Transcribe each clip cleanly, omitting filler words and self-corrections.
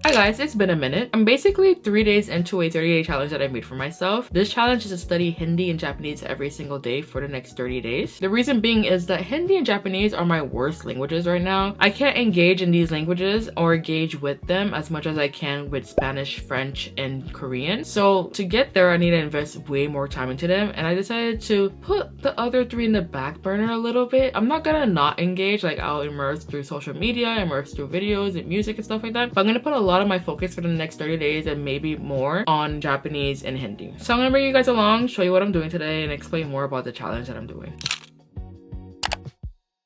Hi guys, it's been a minute. I'm basically 3 days into a 30-day challenge that I made for myself. This challenge is to study Hindi and Japanese every single day for the next 30 days. The reason being is that Hindi and Japanese are my worst languages right now. I can't engage in these languages or engage with them as much as I can with Spanish, French, and Korean. So to get there, I need to invest way more time into them, and I decided to put the other three in the back burner a little bit. I'm not gonna not engage, like I'll immerse through social media, immerse through videos and music and stuff like that, but I'm gonna put a lot of my focus for the next 30 days and maybe more on Japanese and Hindi. So I'm gonna bring you guys along, show you what I'm doing today, and explain more about the challenge that I'm doing.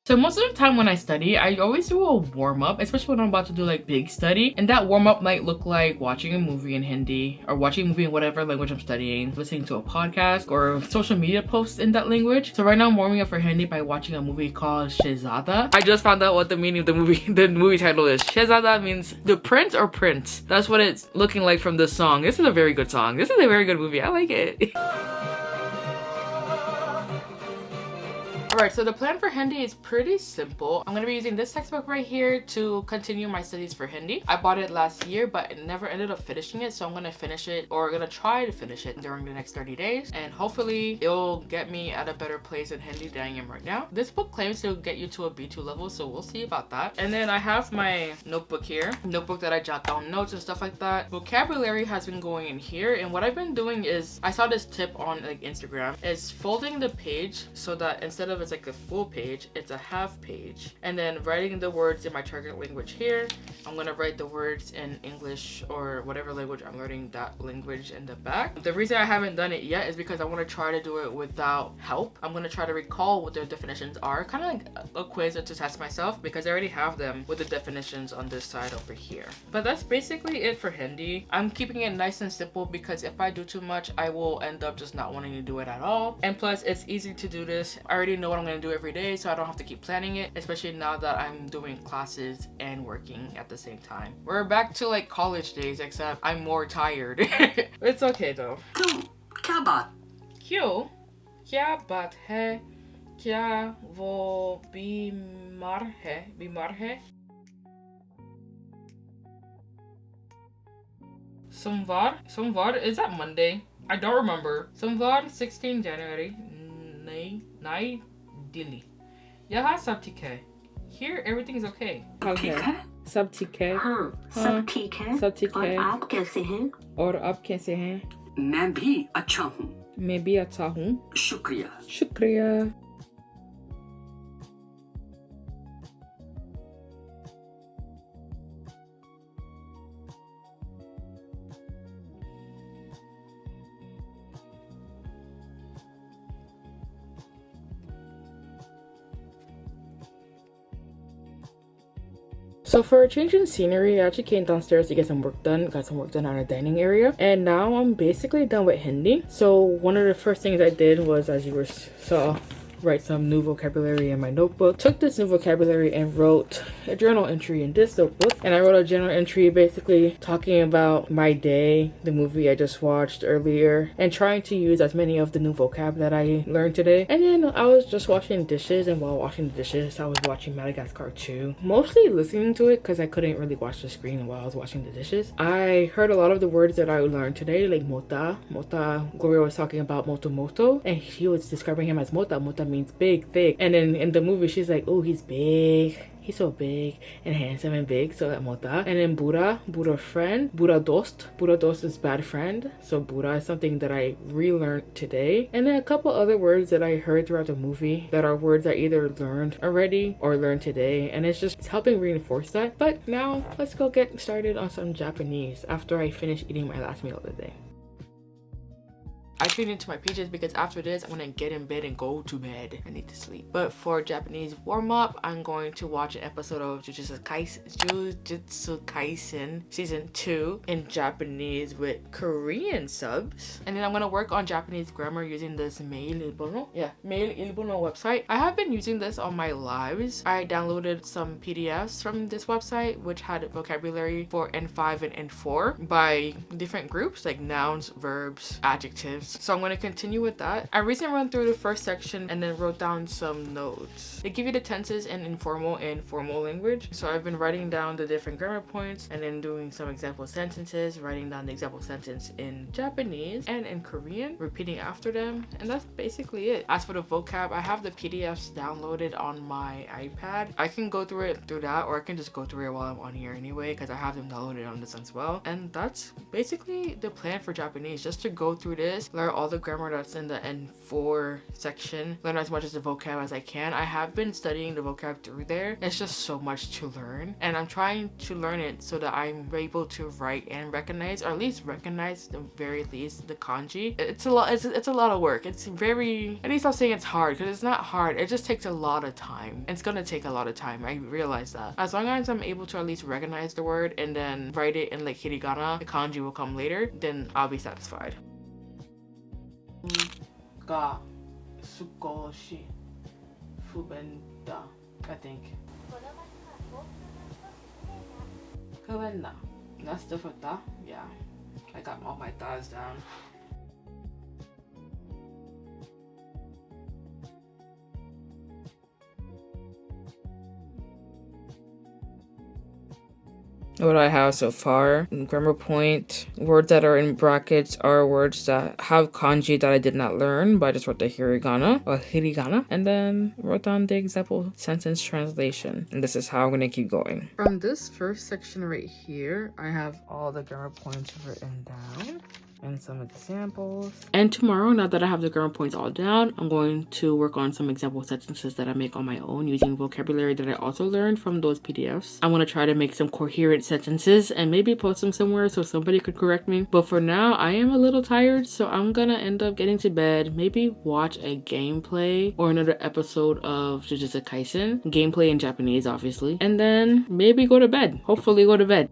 So most of the time when I study, I always do a warm-up, especially when I'm about to do like big study. And that warm-up might look like watching a movie in Hindi or watching a movie in whatever language I'm studying, listening to a podcast or social media posts in that language. So right now I'm warming up for Hindi by watching a movie called Shehzada. I just found out what the meaning of the movie title is. Shehzada means the prince or prince. That's what it's looking like from this song. This is a very good song. This is a very good movie. I like it. Alright, so the plan for Hindi is pretty simple. I'm going to be using this textbook right here to continue my studies for Hindi. I bought it last year, but it never ended up finishing it, so I'm going to finish it, or going to try to finish it during the next 30 days, and hopefully it'll get me at a better place in Hindi than I am right now. This book claims to get you to a B2 level, so we'll see about that. And then I have my notebook here, notebook that I jot down notes and stuff like that. Vocabulary has been going in here, and what I've been doing is, I saw this tip on like Instagram, is folding the page so that instead of it's like a full page, it's a half page, and then writing the words in my target language here. I'm gonna write the words in English or whatever language I'm learning that language in the back. The reason I haven't done it yet is because I want to try to do it without help. I'm gonna try to recall what their definitions are, kind of like a quiz to test myself, because I already have them with the definitions on this side over here. But that's basically it for Hindi. I'm keeping it nice and simple because if I do too much, I will end up just not wanting to do it at all. And plus, it's easy to do this. I already know what I'm gonna do every day, so I don't have to keep planning it, especially now that I'm doing classes and working at the same time. We're back to like college days, except I'm more tired. It's okay though. क्या बात? क्यों? क्या बात है? क्या वो बीमार है? बीमार है? Somvar? Is that Monday? I don't remember. Somvar, 16 January. Nai Delhi. यहाँ सब ठीक है. Here everything is okay. ठीक है? सब ठीक है. हाँ, सब ठीक है. सब ठीक है. और आप कैसे हैं? और आप कैसे हैं? मैं भी अच्छा हूँ. मैं भी अच्छा हूँ. शुक्रिया. शुक्रिया. So for a change in scenery, I actually came downstairs to get some work done, got some work done on a dining area, and now I'm basically done with Hindi. So one of the first things I did was, as you saw, write some new vocabulary in my notebook. Took this new vocabulary and wrote a journal entry in this notebook, and I wrote a journal entry basically talking about my day, the movie I just watched earlier, and trying to use as many of the new vocab that I learned today. And then I was just washing dishes, and while washing the dishes I was watching Madagascar 2, mostly listening to it because I couldn't really watch the screen while I was washing the dishes. I heard a lot of the words that I learned today, like mota. Gloria was talking about moto, and she was describing him as mota means big, thick, and then in the movie she's like, oh, he's big, he's so big and handsome and big, so that mota. And then Buddha friend, Buddha dost is bad friend, so Buddha is something that I relearned today. And then a couple other words that I heard throughout the movie that are words I either learned already or learned today, and it's just helping reinforce that. But now let's go get started on some Japanese after I finish eating my last meal of the day. I changed into my PJs because after this, I'm gonna get in bed and go to bed. I need to sleep. But for Japanese warm-up, I'm going to watch an episode of Jujutsu Kaisen Season 2 in Japanese with Korean subs. And then I'm gonna work on Japanese grammar using this Mail Ilbono. Yeah, Mail Ilbono website. I have been using this on my lives. I downloaded some PDFs from this website, which had vocabulary for N5 and N4 by different groups, like nouns, verbs, adjectives, words. So I'm going to continue with that. I recently went through the first section and then wrote down some notes. They give you the tenses in informal and formal language. So I've been writing down the different grammar points and then doing some example sentences, writing down the example sentence in Japanese and in Korean, repeating after them, and that's basically it. As for the vocab, I have the PDFs downloaded on my iPad. I can go through it through that, or I can just go through it while I'm on here anyway, because I have them downloaded on this as well. And that's basically the plan for Japanese, just to go through this, learn all the grammar that's in the N4 section, learn as much as the vocab as I can. I have been studying the vocab through there. It's just so much to learn, and I'm trying to learn it so that I'm able to write and recognize, or at least recognize the very least the kanji. It's a lot. It's a lot of work. It's very. I need to stop saying it's hard, because it's not hard. It just takes a lot of time. It's gonna take a lot of time. I realize that. As long as I'm able to at least recognize the word and then write it in like hiragana, the kanji will come later, then I'll be satisfied. Ga sukoshi fubenta, I think. Kubenda. That's the futa. Yeah. I got all my thoughts down. What do I have so far? Grammar point. Words that are in brackets are words that have kanji that I did not learn, but I just wrote the hiragana, and then wrote down the example sentence translation. And this is how I'm gonna keep going. From this first section right here, I have all the grammar points written down and some examples. And tomorrow, now that I have the grammar points all down, I'm going to work on some example sentences that I make on my own using vocabulary that I also learned from those PDFs. I want to try to make some coherent sentences and maybe post them somewhere so somebody could correct me. But for now, I am a little tired, so I'm gonna end up getting to bed, maybe watch a gameplay or another episode of Jujutsu Kaisen. Gameplay in Japanese, obviously. And then maybe go to bed. Hopefully go to bed.